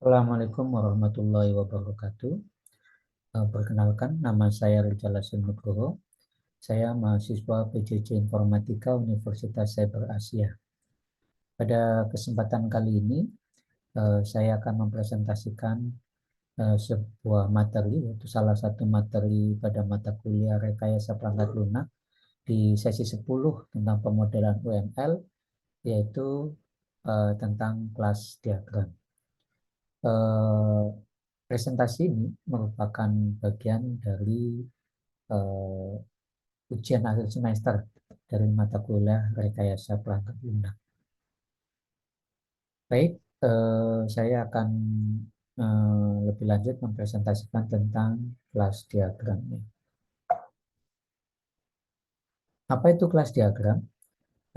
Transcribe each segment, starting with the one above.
Assalamualaikum warahmatullahi wabarakatuh. Perkenalkan, nama saya Rizal Hasan Nugroho. Saya mahasiswa PJJ Informatika Universitas Cyber Asia. Pada kesempatan kali ini, saya akan mempresentasikan sebuah materi, yaitu salah satu materi pada mata kuliah Rekayasa Perangkat Lunak di sesi 10 tentang pemodelan UML, yaitu tentang kelas diagram. Eh, Presentasi ini merupakan bagian dari eh, ujian akhir semester dari mata kuliah Rekayasa Perangkat Lunak. Baik, saya akan lebih lanjut mempresentasikan tentang kelas diagram. Apa itu kelas diagram?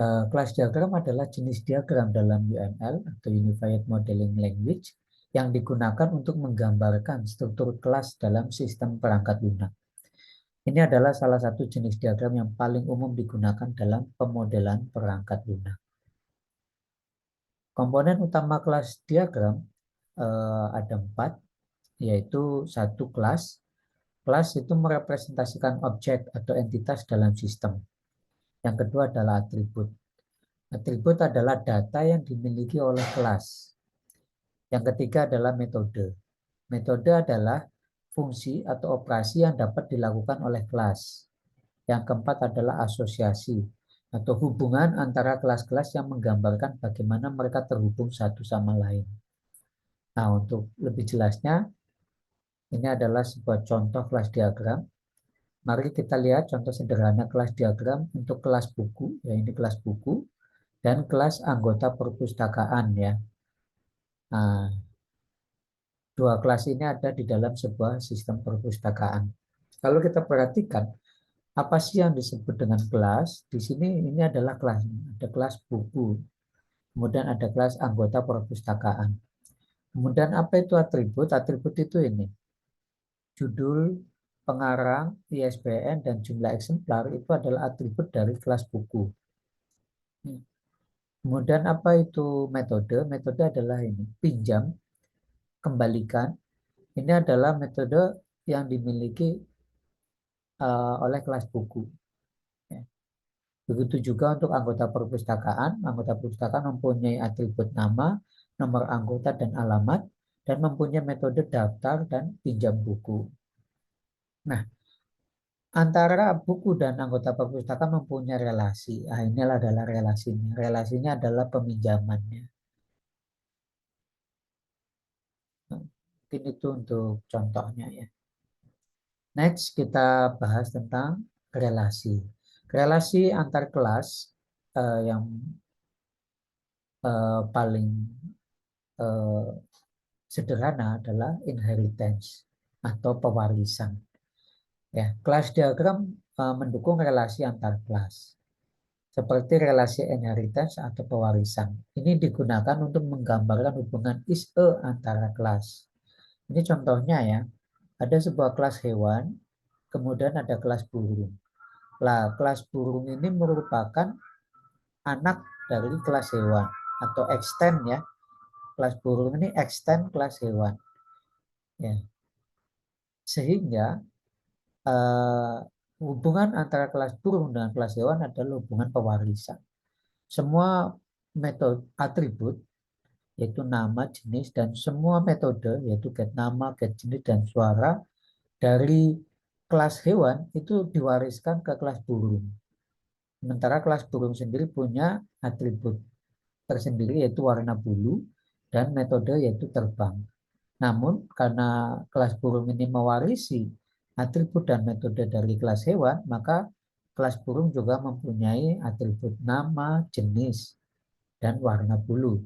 Kelas diagram adalah jenis diagram dalam UML atau Unified Modeling Language yang digunakan untuk menggambarkan struktur kelas dalam sistem perangkat lunak. Ini adalah salah satu jenis diagram yang paling umum digunakan dalam pemodelan perangkat lunak. Komponen utama kelas diagram ada 4, yaitu satu kelas. Kelas itu merepresentasikan objek atau entitas dalam sistem. Yang kedua adalah atribut. Atribut adalah data yang dimiliki oleh kelas. Yang ketiga adalah metode. Metode adalah fungsi atau operasi yang dapat dilakukan oleh kelas. Yang keempat adalah asosiasi atau hubungan antara kelas-kelas yang menggambarkan bagaimana mereka terhubung satu sama lain. Nah, untuk lebih jelasnya, ini adalah sebuah contoh kelas diagram. Mari kita lihat contoh sederhana kelas diagram untuk kelas buku, ya ini kelas buku, dan kelas anggota perpustakaan ya. Nah, dua kelas ini ada di dalam sebuah sistem perpustakaan. Kalau kita perhatikan, apa sih yang disebut dengan kelas? Di sini ini adalah kelas, ada kelas buku, kemudian ada kelas anggota perpustakaan. Kemudian apa itu atribut? Atribut itu ini, judul, pengarang, ISBN, dan jumlah eksemplar itu adalah atribut dari kelas buku. Kemudian apa itu metode? Metode adalah ini, pinjam, kembalikan. Ini adalah metode yang dimiliki oleh kelas buku. Ya. Begitu juga untuk anggota perpustakaan. Anggota perpustakaan mempunyai atribut nama, nomor anggota, dan alamat, dan mempunyai metode daftar dan pinjam buku. Nah, antara buku dan anggota perpustakaan mempunyai relasi. Nah, inilah adalah relasinya. Relasinya adalah peminjamannya. Nah, mungkin itu untuk contohnya ya. Next, kita bahas tentang relasi. Relasi antar kelas yang paling eh, sederhana adalah inheritance atau pewarisan. Ya, kelas diagram mendukung relasi antar kelas, seperti relasi inheritance atau pewarisan. Ini digunakan untuk menggambarkan hubungan is-a antara kelas. Ini contohnya ya, ada sebuah kelas hewan, kemudian ada kelas burung. Lah, kelas burung ini merupakan anak dari kelas hewan atau extend ya. Kelas burung ini extend kelas hewan. Ya. Sehingga eh, hubungan antara kelas burung dengan kelas hewan adalah hubungan pewarisan. Semua metode atribut yaitu nama, jenis, dan semua metode yaitu get nama, get jenis, dan suara dari kelas hewan itu diwariskan ke kelas burung. Sementara kelas burung sendiri punya atribut tersendiri yaitu warna bulu dan metode yaitu terbang. Namun karena kelas burung ini mewarisi atribut dan metode dari kelas hewan, maka kelas burung juga mempunyai atribut nama, jenis, dan warna bulu.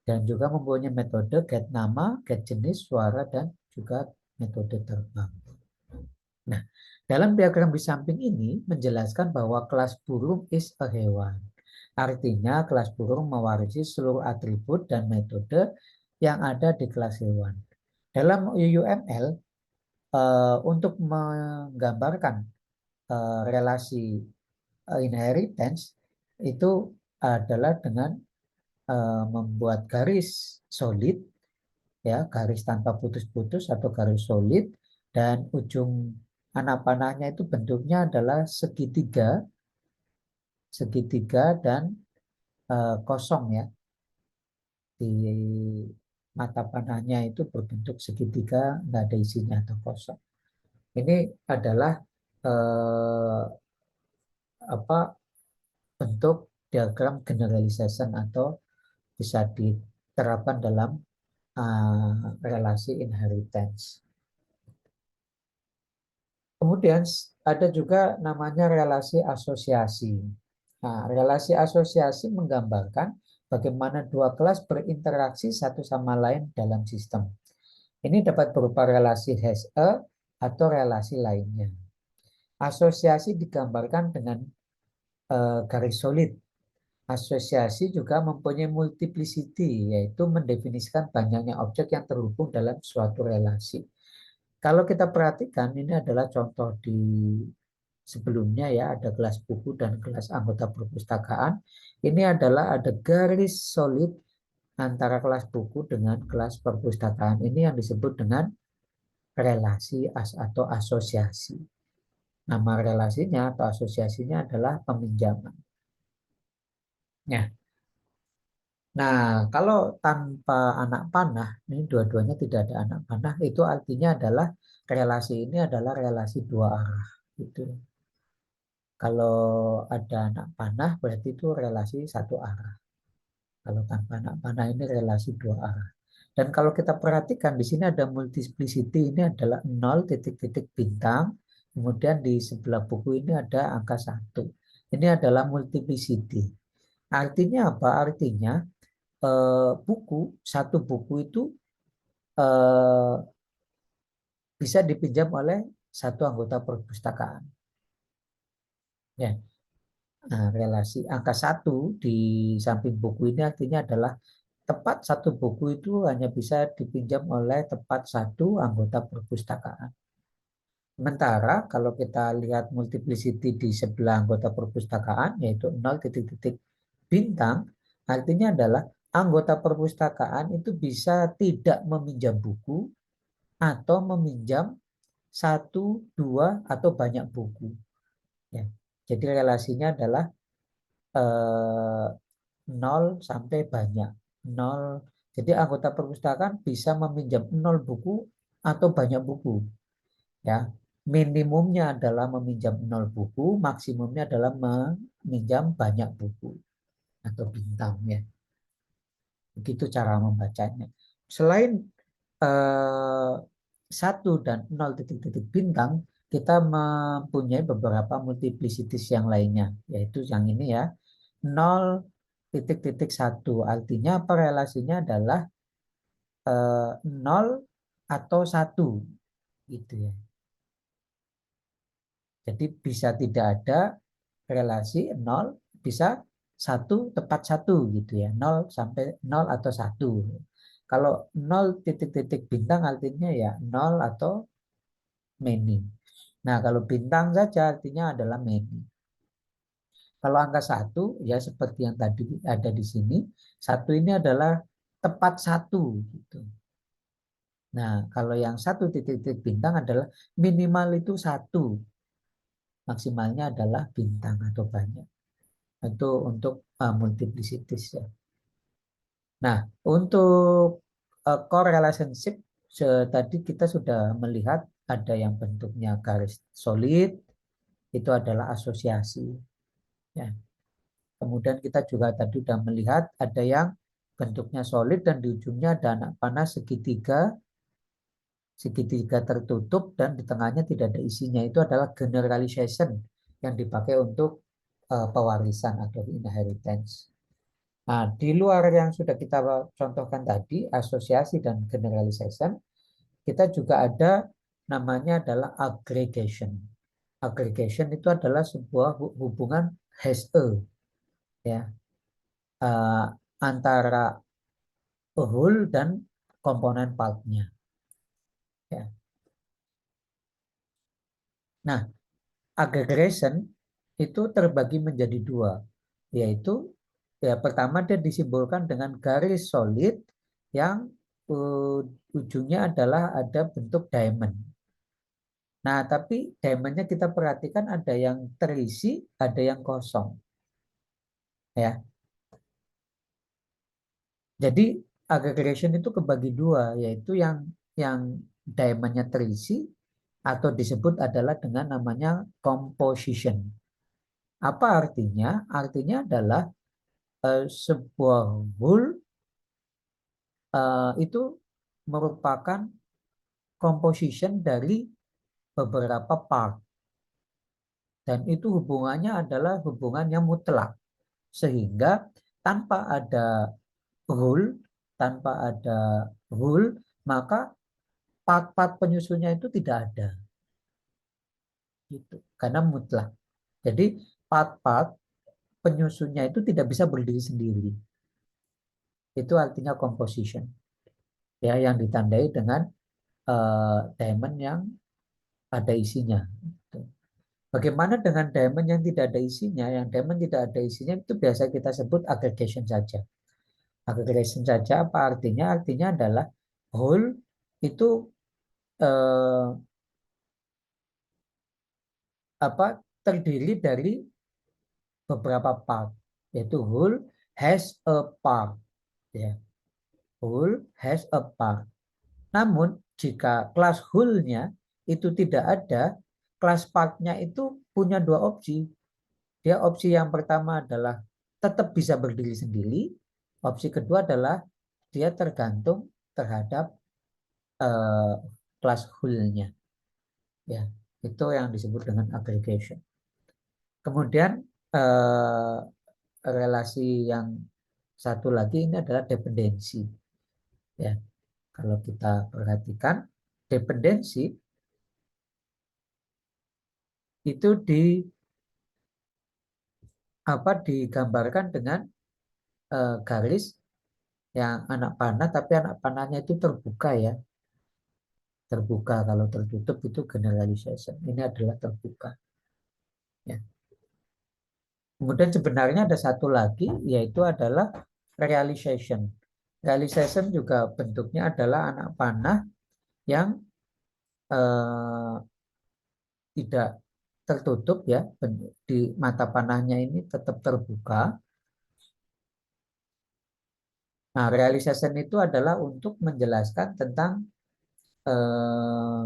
Dan juga mempunyai metode get nama, get jenis, suara, dan juga metode terbang. Nah, dalam diagram di samping ini menjelaskan bahwa kelas burung is a hewan. Artinya kelas burung mewarisi seluruh atribut dan metode yang ada di kelas hewan. Dalam UML, untuk menggambarkan relasi inheritance itu adalah dengan membuat garis solid ya, garis tanpa putus-putus atau garis solid, dan ujung anak panahnya itu bentuknya adalah segitiga, segitiga dan kosong ya. Di mata panahnya itu berbentuk segitiga, nggak ada isinya atau kosong. Ini adalah eh, apa bentuk diagram generalization atau bisa diterapkan dalam relasi inheritance. Kemudian ada juga namanya relasi asosiasi. Nah, relasi asosiasi menggambarkan bagaimana dua kelas berinteraksi satu sama lain dalam sistem. Ini dapat berupa relasi Hesse atau relasi lainnya. Asosiasi digambarkan dengan garis solid. Asosiasi juga mempunyai multiplicity, yaitu mendefinisikan banyaknya objek yang terhubung dalam suatu relasi. Kalau kita perhatikan, ini adalah contoh di sebelumnya ya, ada kelas buku dan kelas anggota perpustakaan. Ini adalah ada garis solid antara kelas buku dengan kelas perpustakaan. Ini yang disebut dengan relasi atau asosiasi. Nama relasinya atau asosiasinya adalah peminjaman. Ya. Nah, kalau tanpa anak panah, ini dua-duanya tidak ada anak panah, itu artinya adalah relasi ini adalah relasi dua arah. Gitu. Kalau ada anak panah, berarti itu relasi satu arah. Kalau tanpa anak panah ini relasi dua arah. Dan kalau kita perhatikan di sini ada multiplicity, ini adalah 0 titik-titik bintang, kemudian di sebelah buku ini ada angka 1. Ini adalah multiplicity. Artinya apa? Artinya buku, satu buku itu eh, bisa dipinjam oleh satu anggota perpustakaan. Ya, nah, relasi angka 1 di samping buku ini artinya adalah tepat satu buku itu hanya bisa dipinjam oleh tepat satu anggota perpustakaan. Sementara kalau kita lihat multiplicity di sebelah anggota perpustakaan, yaitu 0 titik-titik bintang, artinya adalah anggota perpustakaan itu bisa tidak meminjam buku atau meminjam satu, dua, atau banyak buku. Ya. Jadi relasinya adalah eh, 0 sampai banyak. 0. Jadi anggota perpustakaan bisa meminjam 0 buku atau banyak buku. Ya. Minimumnya adalah meminjam 0 buku, maksimumnya adalah meminjam banyak buku atau bintang ya. Begitu cara membacanya. Selain eh, 1 dan 0 titik-titik bintang, kita mempunyai beberapa multiplicities yang lainnya, yaitu yang ini ya, 0 titik-titik 1. Artinya apa relasinya adalah 0 atau 1 gitu ya. Jadi bisa tidak ada relasi 0, bisa 1 tepat 1 gitu ya. 0 sampai 0 atau 1. Kalau 0 titik-titik bintang artinya ya 0 atau many. Nah, kalau bintang saja artinya adalah many. Kalau angka 1 ya seperti yang tadi ada di sini, 1 ini adalah tepat 1 gitu. Nah, kalau yang 1 titik-titik bintang adalah minimal itu 1. Maksimalnya adalah bintang atau banyak. Itu untuk multiplicities ya. Nah, untuk core relationship tadi kita sudah melihat ada yang bentuknya garis solid, itu adalah asosiasi. Ya. Kemudian kita juga tadi sudah melihat ada yang bentuknya solid dan di ujungnya ada anak panah segitiga, segitiga tertutup dan di tengahnya tidak ada isinya. Itu adalah generalization yang dipakai untuk pewarisan atau inheritance. Nah, di luar yang sudah kita contohkan tadi, asosiasi dan generalization, kita juga ada namanya adalah aggregation. Aggregation itu adalah sebuah hubungan Hesse ya, eh, antara whole dan komponen partnya. Ya. Nah, aggregation itu terbagi menjadi dua, yaitu ya pertama dia disimbolkan dengan garis solid yang ujungnya adalah ada bentuk diamond. Nah, tapi diamondnya kita perhatikan ada yang terisi, ada yang kosong. Ya, jadi aggregation itu kebagi dua, yaitu yang diamondnya terisi atau disebut adalah dengan namanya composition. Apa artinya? Artinya adalah sebuah whole itu merupakan composition dari beberapa part, dan itu hubungannya adalah hubungan yang mutlak, sehingga tanpa ada rule, tanpa ada rule, maka part-part penyusunnya itu tidak ada, gitu, karena mutlak. Jadi part-part penyusunnya itu tidak bisa berdiri sendiri. Itu artinya composition, ya, yang ditandai dengan diamond yang ada isinya. Bagaimana dengan diamond yang tidak ada isinya? Yang diamond tidak ada isinya itu biasa kita sebut aggregation saja. Aggregation saja apa artinya? Artinya adalah whole itu eh, terdiri dari beberapa part, yaitu whole has a part, ya. Whole has a part. Namun jika kelas whole-nya itu tidak ada, kelas part-nya itu punya dua opsi. Dia opsi yang pertama adalah tetap bisa berdiri sendiri. Opsi kedua adalah dia tergantung terhadap eh, kelas whole-nya. Ya, itu yang disebut dengan aggregation. Kemudian eh, relasi yang satu lagi ini adalah dependensi. Ya, kalau kita perhatikan dependensi itu digambarkan dengan garis yang anak panah, tapi anak panahnya itu terbuka, ya. Terbuka, kalau tertutup itu generalization. Ini adalah terbuka. Ya. Kemudian sebenarnya ada satu lagi, yaitu adalah realization. Realization juga bentuknya adalah anak panah yang eh, tidak tertutup, ya. Di mata panahnya ini tetap terbuka. Nah, realization itu adalah untuk menjelaskan eh,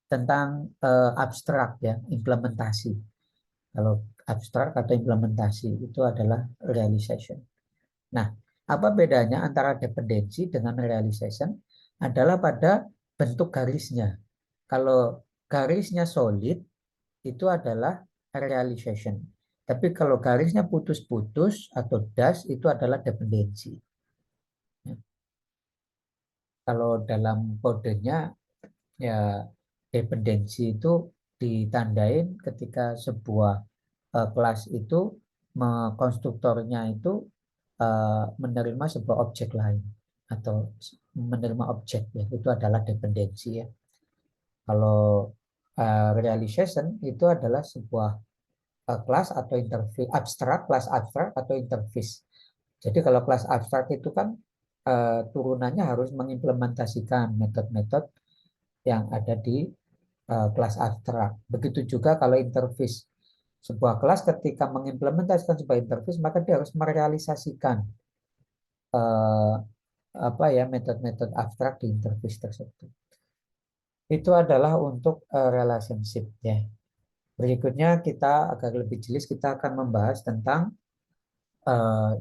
tentang abstrak, ya, implementasi. Kalau abstrak atau implementasi itu adalah realization. Nah, apa bedanya antara dependensi dengan realization? Adalah pada bentuk garisnya. Kalau garisnya solid itu adalah realization. Tapi kalau garisnya putus-putus atau dash itu adalah dependensi. Ya. Kalau dalam kodenya, ya, dependensi itu ditandain ketika sebuah kelas itu konstruktornya itu menerima sebuah objek lain atau menerima objek, ya, itu adalah dependensi, ya. Kalau realization itu adalah sebuah kelas atau interface abstrak, kelas abstrak atau interface. Jadi kalau kelas abstrak itu kan turunannya harus mengimplementasikan metode-metode yang ada di kelas abstrak. Begitu juga kalau interface. Sebuah kelas ketika mengimplementasikan sebuah interface, maka dia harus merealisasikan eh, metode-metode abstrak di interface tersebut. Itu adalah untuk relationship, ya. Berikutnya kita agar lebih jelas kita akan membahas tentang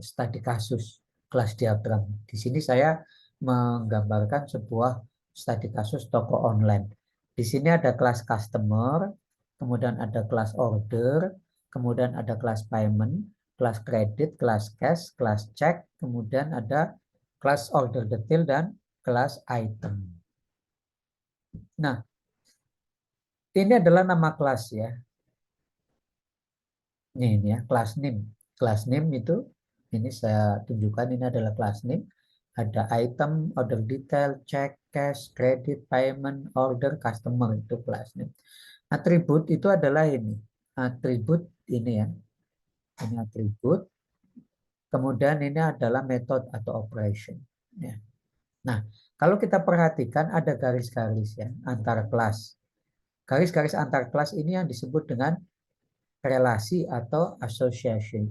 studi kasus kelas diagram. Di sini saya menggambarkan sebuah studi kasus toko online. Di sini ada kelas customer, kemudian ada kelas order, kemudian ada kelas payment, kelas kredit, kelas cash, kelas check, kemudian ada kelas order detail dan kelas item. Nah, ini adalah nama kelas, ya. Ini ya, kelas name. Kelas name itu ini saya tunjukkan, ini adalah kelas name. Ada item, order detail, check, cash, credit, payment, order, customer, itu kelas name. Atribut itu adalah ini. Atribut ini, ya. Ini atribut. Kemudian ini adalah method atau operation, ya. Nah, kalau kita perhatikan ada garis-garis ya antar kelas. Garis-garis antar kelas ini yang disebut dengan relasi atau association.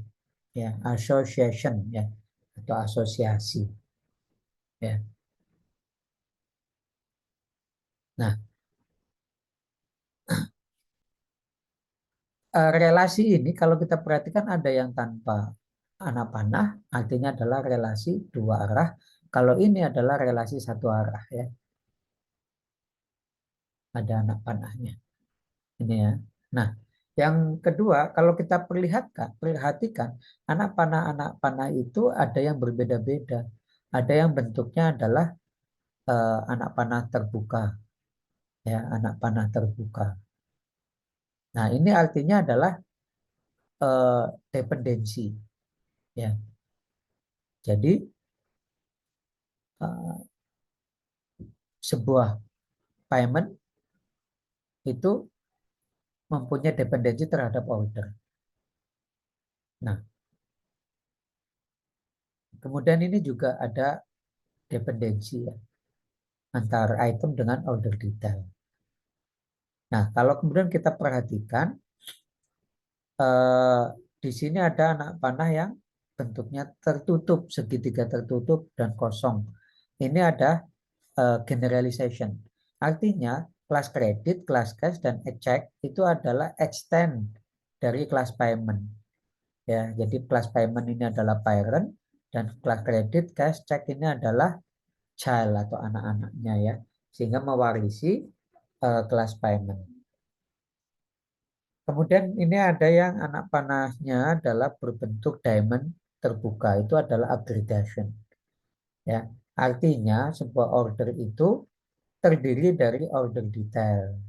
Ya, association ya atau asosiasi ya. Nah, relasi ini kalau kita perhatikan ada yang tanpa anak panah, artinya adalah relasi dua arah. Kalau ini adalah relasi satu arah ya, ada anak panahnya. Ini ya. Nah, yang kedua, kalau kita perhatikan anak panah itu ada yang berbeda-beda. Ada yang bentuknya adalah anak panah terbuka, ya, anak panah terbuka. Nah, ini artinya adalah eh, dependensi, ya. Jadi eh, sebuah payment itu mempunyai dependensi terhadap order. Nah, kemudian ini juga ada dependensi ya, antara item dengan order detail. Nah, kalau kemudian kita perhatikan, eh, di sini ada anak panah yang bentuknya tertutup, segitiga tertutup dan kosong. Ini ada generalization. Artinya, kelas kredit, kelas cash, dan check itu adalah extend dari kelas payment. Ya, jadi kelas payment ini adalah parent, dan kelas kredit, cash, check ini adalah child atau anak-anaknya ya, sehingga mewarisi kelas payment. Kemudian ini ada yang anak panahnya adalah berbentuk diamond terbuka. Itu adalah aggregation. Ya, artinya sebuah order itu terdiri dari order detail.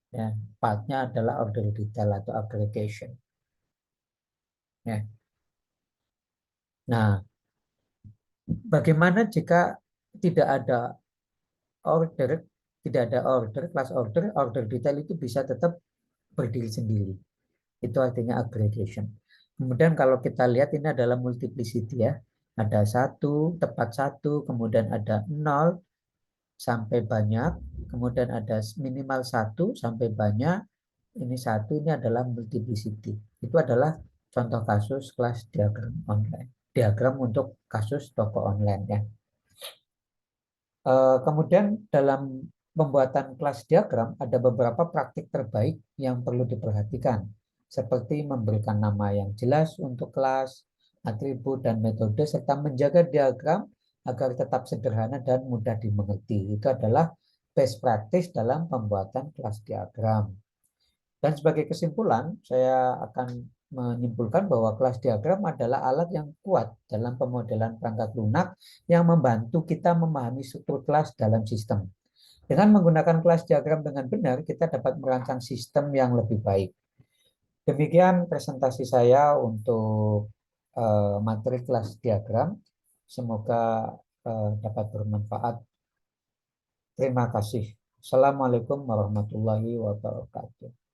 Ya, partnya adalah order detail atau aggregation. Ya. Nah, bagaimana jika tidak ada order, tidak ada order, kelas order, order detail itu bisa tetap berdiri sendiri. Itu artinya aggregation. Kemudian kalau kita lihat ini adalah multiplicity ya. Ada satu, tepat satu, kemudian ada nol sampai banyak, kemudian ada minimal satu sampai banyak, ini satu, ini adalah multiplicity. Itu adalah contoh kasus kelas diagram online. Diagram untuk kasus toko online ya. Kemudian dalam pembuatan kelas diagram ada beberapa praktik terbaik yang perlu diperhatikan, seperti memberikan nama yang jelas untuk kelas, atribut, dan metode, serta menjaga diagram agar tetap sederhana dan mudah dimengerti. Itu adalah best practice dalam pembuatan kelas diagram. Dan sebagai kesimpulan, saya akan menyimpulkan bahwa kelas diagram adalah alat yang kuat dalam pemodelan perangkat lunak yang membantu kita memahami struktur kelas dalam sistem. Dengan menggunakan kelas diagram dengan benar, kita dapat merancang sistem yang lebih baik. Demikian presentasi saya untuk materi kelas diagram. Semoga dapat bermanfaat. Terima kasih. Assalamualaikum warahmatullahi wabarakatuh.